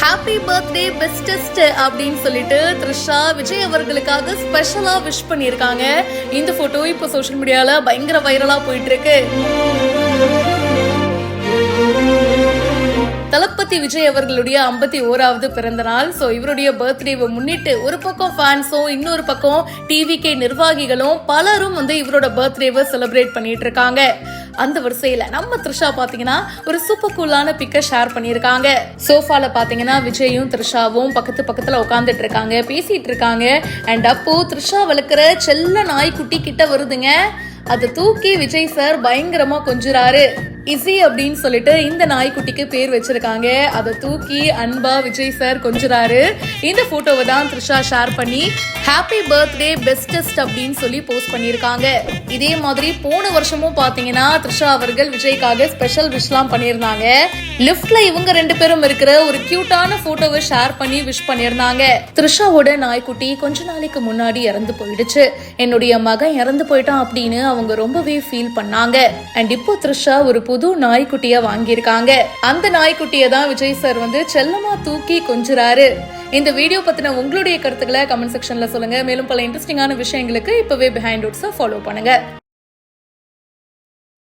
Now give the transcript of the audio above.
Happy birthday bestest அப்படின்னு சொல்லிட்டு த்ரிஷா விஜய் அவர்களுக்காக ஸ்பெஷலா விஷ் பண்ணியிருக்காங்க. இந்த போட்டோ இப்போ சோஷியல் மீடியால பயங்கர வைரலா போயிட்டு இருக்கு. தளபதி விஜய் அவர்களுடைய 51வது பிறந்த நாள். ஸோ இவருடைய பர்த்டேவை முன்னிட்டு ஒரு பக்கம் ஃபேன்ஸும் இன்னொரு பக்கம் டிவிகே நிர்வாகிகளும் பலரும் இவரோட பர்த்டேவை செலிப்ரேட் பண்ணிட்டு இருக்காங்க. அந்த வரிசையில நம்ம த்ரிஷா பாத்தீங்கன்னா ஒரு சூப்பர் கூலான பிக்க ஷேர் பண்ணியிருக்காங்க. சோஃபால பாத்தீங்கன்னா விஜயும் த்ரிஷாவும் பக்கத்துல உட்காந்துட்டு இருக்காங்க, பேசிட்டு இருக்காங்க. அண்ட் அப்போ த்ரிஷா வளர்க்குற செல்ல நாய்க்குட்டி கிட்ட வருதுங்க. அதை தூக்கி விஜய் சார் பயங்கரமா கொஞ்சுறாரு. இசி அப்படின்னு சொல்லிட்டு இந்த நாய்க்குட்டிக்கு பேர் வச்சிருக்காங்க. அதை தூக்கி அன்பா விஜய் சார் கொஞ்சுறாரு. இந்த போட்டோவை தான் த்ரிஷா ஷேர் பண்ணி ஹாப்பி பர்த்டே பெஸ்டஸ்ட் அப்படின்னு சொல்லி போஸ்ட் பண்ணியிருக்காங்க. இதே மாதிரி போன வருஷமும் பாத்தீங்கன்னா த்ரிஷா அவர்கள் விஜய்க்காக ஸ்பெஷல் விஷ் பண்ணியிருந்தாங்க. லிஃப்ட்ல இவங்க 2 பேரும் இருக்கிற ஒரு கியூட்டான போட்டோவை ஷேர் பண்ணி விஷ் பண்ணியிருந்தாங்க. த்ரிஷாவோட நாய்க்குட்டி கொஞ்ச நாளைக்கு முன்னாடி இறந்து போயிடுச்சு. என்னுடைய மகன் இறந்து போயிட்டான் அப்படின்னு அவங்க ரொம்பவே ஃபீல் பண்ணாங்க. அண்ட் இப்போ த்ரிஷா ஒரு புது நாய்க்குட்டிய வாங்கியிருக்காங்க. அந்த நாய்க்குட்டியை தான் விஜய் சார் செல்லமா தூக்கி கொஞ்சுறாரு. இந்த வீடியோ பத்தின உங்களுடைய கருத்துக்களை கமெண்ட் செக்ஷன்ல சொல்லுங்க. மேலும் பல இன்ட்ரெஸ்டிங்கான விஷயங்களுக்கு இப்பவே பிஹைண்ட் ரூட்ஸை ஃபாலோ பண்ணுங்க.